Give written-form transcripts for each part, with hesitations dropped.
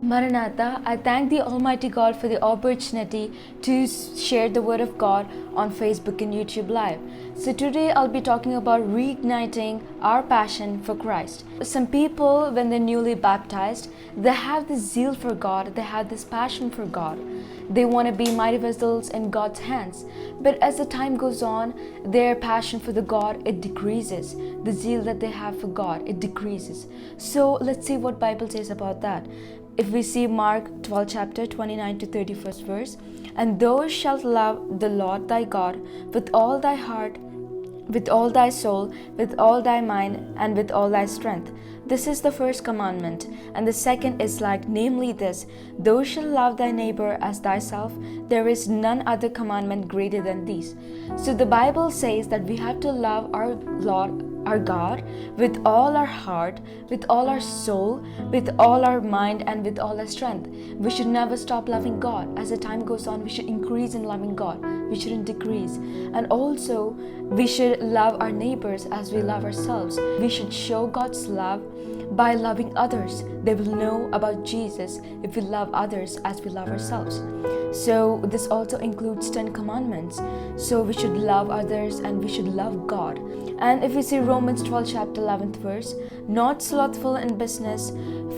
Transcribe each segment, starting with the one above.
Maranatha, I thank the Almighty God for the opportunity to share the Word of God on Facebook and YouTube Live. So, today I'll be talking about reigniting our passion for Christ. Some people, when they're newly baptized, they have this zeal for God, they have this passion for God. They want to be mighty vessels in God's hands. But as the time goes on, their passion for the God, it decreases. The zeal that they have for God, it decreases. So, let's see what Bible says about that. If we see Mark 12 chapter 29 to 31st verse, and thou shalt love the Lord thy God with all thy heart, with all thy soul, with all thy mind, and with all thy strength. This is the first commandment. And the second is like, namely this, thou shalt love thy neighbor as thyself. There is none other commandment greater than these. So the Bible says that we have to love our Lord, our God, with all our heart, with all our soul, with all our mind, and with all our strength. We should never stop loving God. As the time goes on, we should increase in loving God. We shouldn't decrease. And also, we should love our neighbors as we love ourselves. We should show God's love by loving others. They will know about Jesus if we love others as we love ourselves. So this also includes 10 commandments. So we should love others and we should love God. And if we see Romans 12 chapter 11th verse, not slothful in business,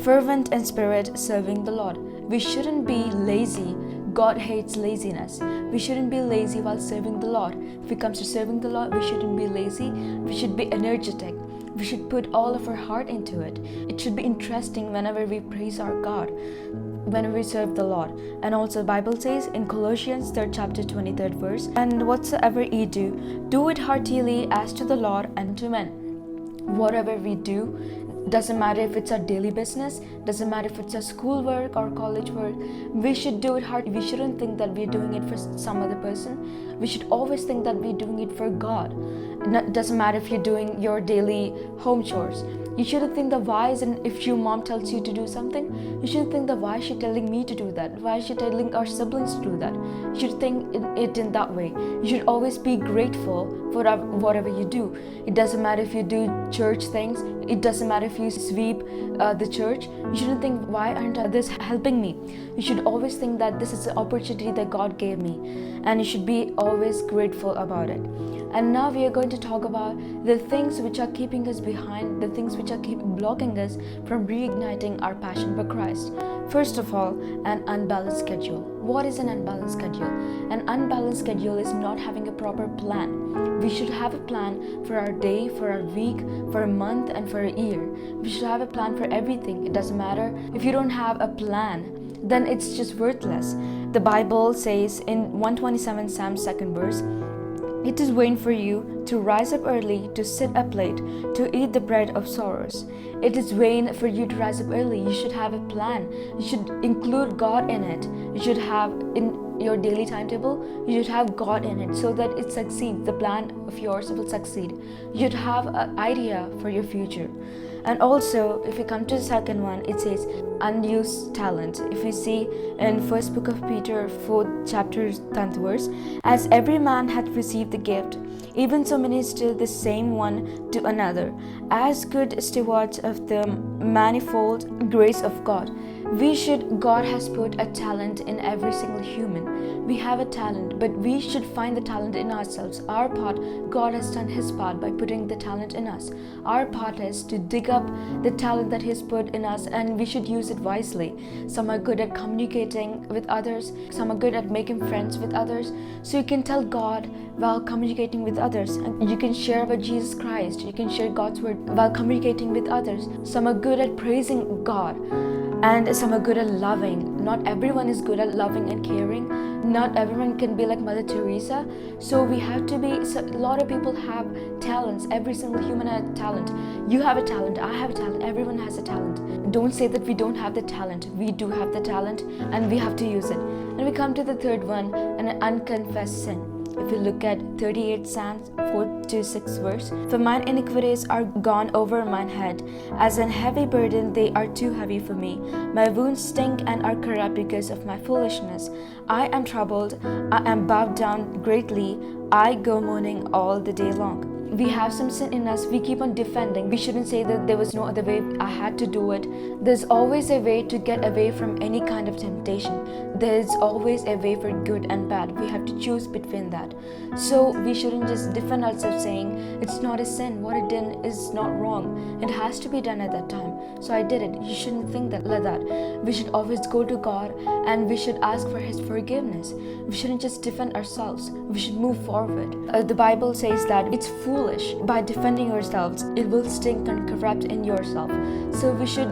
fervent in spirit, serving the Lord. We shouldn't be lazy. God hates laziness. We shouldn't be lazy while serving the Lord. If it comes to serving the Lord, we shouldn't be lazy. We should be energetic. We should put all of our heart into it. It should be interesting whenever we praise our God, whenever we serve the Lord. And also the Bible says in Colossians 3rd chapter 23rd verse, and whatsoever ye do, do it heartily as to the Lord and to men. Whatever we do, doesn't matter if it's our daily business, doesn't matter if it's our school work or college work, we should do it hard. We shouldn't think that we're doing it for some other person. We should always think that we're doing it for God. It doesn't matter if you're doing your daily home chores. You shouldn't think that why isn't, if your mom tells you to do something, you shouldn't think that why is she telling me to do that? Why is she telling our siblings to do that? You should think it in that way. You should always be grateful for whatever you do. It doesn't matter if you do church things. It doesn't matter if you sweep the church. You shouldn't think, why aren't others helping me? You should always think that this is an opportunity that God gave me. And you should be always grateful about it. And now we are going to talk about the things which are keeping us behind, the things which are blocking us from reigniting our passion for Christ. First of all, an unbalanced schedule. What is an unbalanced schedule? An unbalanced schedule is not having a proper plan. We should have a plan for our day, for our week, for a month, and for a year. We should have a plan for everything. It doesn't matter. If you don't have a plan, then it's just worthless. The Bible says in 127 Psalm 2nd verse, it is vain for you to rise up early, to sit up late, to eat the bread of sorrows. It is vain for you to rise up early. You should have a plan. You should include God in it. You should have in your daily timetable, you should have God in it so that it succeeds. The plan of yours will succeed. You should have an idea for your future. And also, if you come to the second one, it says unused talent. If you see in first book of Peter 4th chapter 10th verse, as every man hath received the gift, even so minister the same one to another, as good stewards of the manifold grace of God. God has put a talent in every single human. We have a talent, but we should find the talent in ourselves. Our part, God has done His part by putting the talent in us. Our part is to dig up the talent that He's put in us, and we should use it wisely. Some are good at communicating with others. Some are good at making friends with others. So you can tell God while communicating with others, and you can share about Jesus Christ. You can share God's word while communicating with others. Some are good at praising God, and some are good at loving. Not everyone is good at loving and caring. Not everyone can be like Mother Teresa. So we have to be, a lot of people have talents. Every single human has a talent. You have a talent, I have a talent, everyone has a talent. Don't say that we don't have the talent. We do have the talent and we have to use it. And we come to the third one, an unconfessed sin. If you look at 38 Psalms 4-6 verse, for mine iniquities are gone over mine head, as an heavy burden they are too heavy for me. My wounds stink and are corrupt because of my foolishness. I am troubled, I am bowed down greatly, I go mourning all the day long. we have some sin in us, we keep on defending. We shouldn't say that there was no other way, I had to do it. There's always a way to get away from any kind of temptation. There's always a way for good and bad. We have to choose between that. So we shouldn't just defend ourselves saying it's not a sin, what I did is not wrong, it has to be done at that time, so I did it. You shouldn't think that like that. We should always go to God and we should ask for His forgiveness. We shouldn't just defend ourselves, we should move forward. The Bible says that it's foolish. By defending yourselves, it will stink and corrupt in yourself. So we should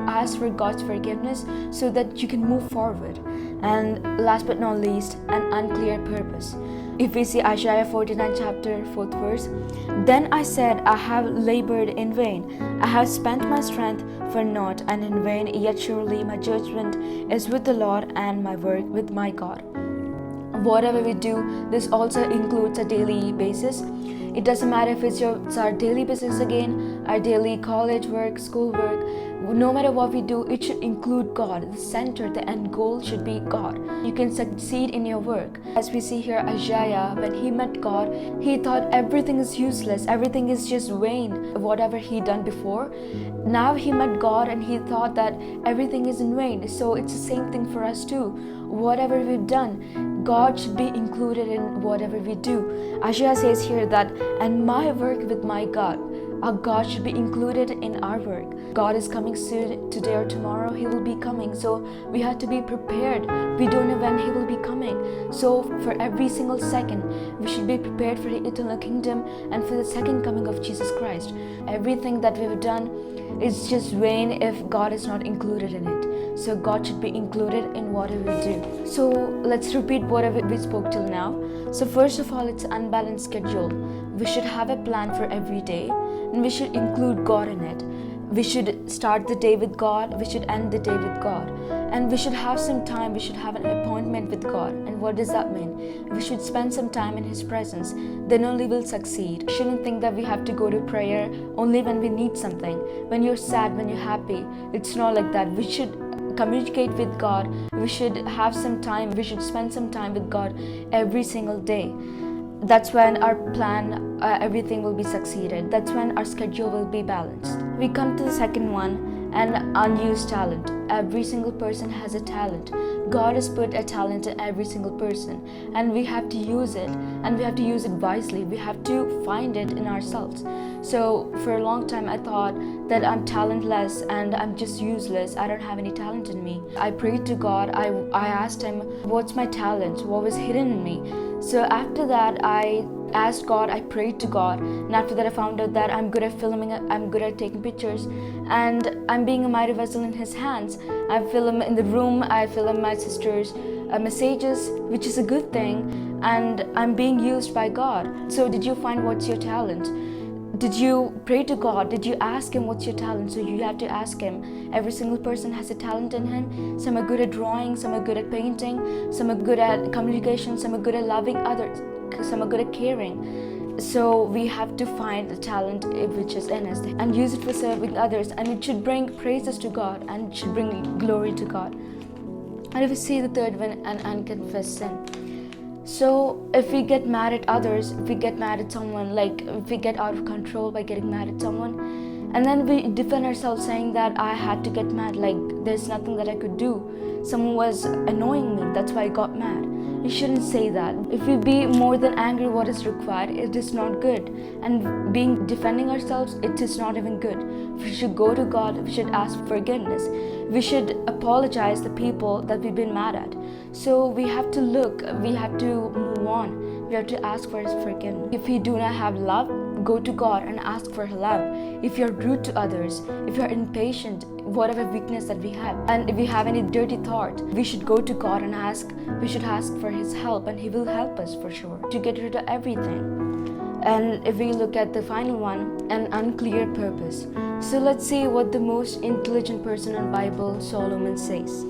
ask for God's forgiveness so that you can move forward. And last but not least, an unclear purpose. If we see Isaiah 49 chapter 4th verse, then I said, I have labored in vain. I have spent my strength for naught and in vain, yet surely my judgment is with the Lord and my work with my God. Whatever we do, this also includes a daily basis. It doesn't matter if it's our daily business again, our daily college work, school work. No matter what we do, it should include God. The center, the end goal should be God. You can succeed in your work. As we see here, Isaiah, when he met God, he thought everything is useless, everything is just vain, whatever he done before. Now he met God and he thought that everything is in vain. So it's the same thing for us too. Whatever we've done, God should be included in whatever we do. Isaiah says here that, and my work with my God. Our God should be included in our work. God is coming soon, today or tomorrow, He will be coming. So we have to be prepared. We don't know when He will be coming. So for every single second, we should be prepared for the eternal kingdom and for the second coming of Jesus Christ. Everything that we've done is just vain if God is not included in it. So God should be included in whatever we do. So let's repeat whatever we spoke till now. So first of all, it's an unbalanced schedule. We should have a plan for every day and we should include God in it. We should start the day with God, we should end the day with God. And we should have some time, we should have an appointment with God. And what does that mean? We should spend some time in His presence, then only we'll succeed. We shouldn't think that we have to go to prayer only when we need something. When you're sad, when you're happy, it's not like that. We should communicate with God, we should have some time, we should spend some time with God every single day. That's when our plan, everything will be succeeded. That's when our schedule will be balanced. We come to the second one, an unused talent. Every single person has a talent. God has put a talent in every single person, and we have to use it, and we have to use it wisely. We have to find it in ourselves. So for a long time I thought that I'm talentless and I'm just useless. I don't have any talent in me. I prayed to God. I asked Him, what's my talent? What was hidden in me? So after that, I asked God, I prayed to God, and after that I found out that I'm good at filming, I'm good at taking pictures, and I'm being a mighty vessel in His hands. I film in the room, I film my sister's messages, which is a good thing, and I'm being used by God. So did you find what's your talent? Did you pray to God? Did you ask Him what's your talent? So you have to ask Him. Every single person has a talent in him. Some are good at drawing, some are good at painting, some are good at communication, some are good at loving others, some are good at caring. So we have to find the talent which is in us and use it for serving others, and it should bring praises to God and it should bring glory to God. And if we see the third one, an unconfessed sin. So if we get mad at others, if we get mad at someone, like if we get out of control by getting mad at someone, and then we defend ourselves saying that I had to get mad, like there's nothing that I could do. Someone was annoying me, that's why I got mad. You shouldn't say that. If we be more than angry what is required, it is not good. And defending ourselves, it is not even good. We should go to God, we should ask forgiveness. We should apologize the people that we've been mad at. So we have to look, we have to move on. We have to ask for His forgiveness. If we do not have love, go to God and ask for love. If you're rude to others, if you're impatient, whatever weakness that we have, and if we have any dirty thought, we should go to God and ask. We should ask for His help, and He will help us for sure to get rid of everything. And if we look at the final one, an unclear purpose. So let's see what the most intelligent person in the Bible, Solomon, says.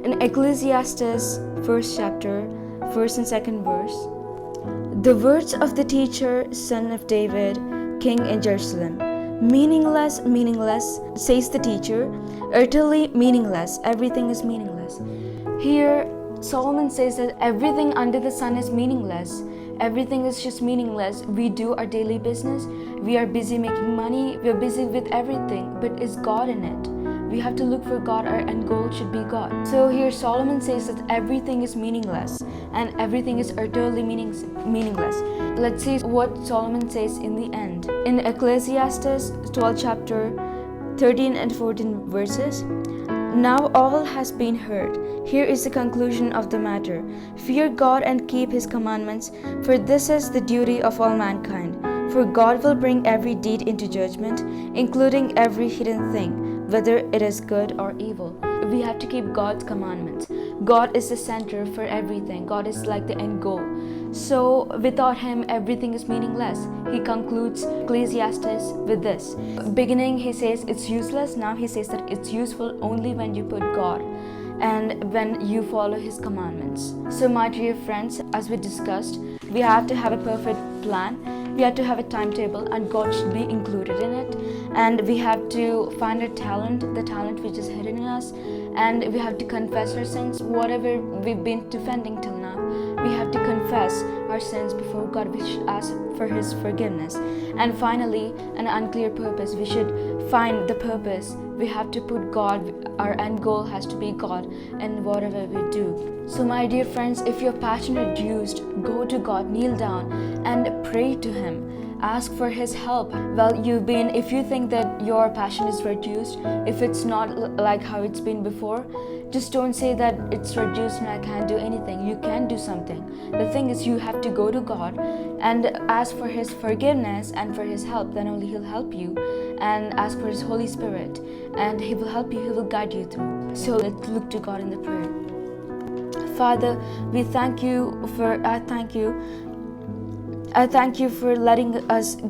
In Ecclesiastes 1st chapter, 1st and 2nd verse, the words of the teacher, son of David, king in Jerusalem. Meaningless, meaningless, says the teacher, utterly meaningless, everything is meaningless. Here, Solomon says that everything under the sun is meaningless. everything is just meaningless. We do our daily business, we are busy making money, we are busy with everything, but is God in it? We have to look for God. Our end goal should be God. So here Solomon says that everything is meaningless and everything is utterly meaningless. Let's see what Solomon says in the end. In Ecclesiastes 12 chapter 13 and 14 verses, now all has been heard. Here is the conclusion of the matter. Fear God and keep his commandments, for this is the duty of all mankind. For God will bring every deed into judgment, including every hidden thing, whether it is good or evil. We have to keep God's commandments. God is the center for everything. God is like the end goal. So without him, everything is meaningless. He concludes Ecclesiastes with this. Beginning, he says it's useless. Now he says that it's useful only when you put God and when you follow his commandments. So my dear friends, as we discussed, we have to have a perfect plan. We have to have a timetable, and God should be included in it. And we have to find our talent, the talent which is hidden in us, and we have to confess our sins, whatever we've been defending till now. We have to confess our sins before God. We should ask for his forgiveness. And finally, an unclear purpose. We should find the purpose. We have to put God, our end goal has to be God in whatever we do. So my dear friends, if your passion is reduced, go to God, kneel down and pray to him. Ask for his help. If you think that your passion is reduced, if it's not like how it's been before, just don't say that it's reduced and I can't do anything. You can do something. The thing is, you have to go to God and ask for his forgiveness and for his help. Then only he'll help you. And ask for his Holy Spirit, and he will help you, he will guide you through. So let's look to God in the prayer. Father, I thank you for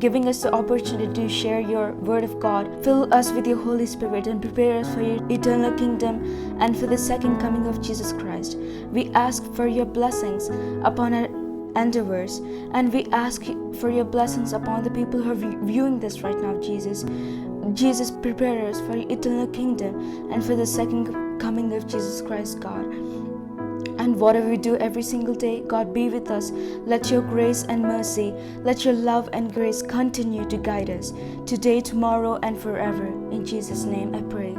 giving us the opportunity to share your word of God. Fill us with your Holy Spirit and prepare us for your eternal kingdom and for the second coming of Jesus Christ. We ask for your blessings upon our endeavors, and we ask for your blessings upon the people who are viewing this right now, Jesus. Jesus, prepare us for your eternal kingdom and for the second coming of Jesus Christ, God. And whatever we do every single day, God, be with us. Let your grace and mercy, let your love and grace continue to guide us today, tomorrow, and forever. In Jesus' name I pray.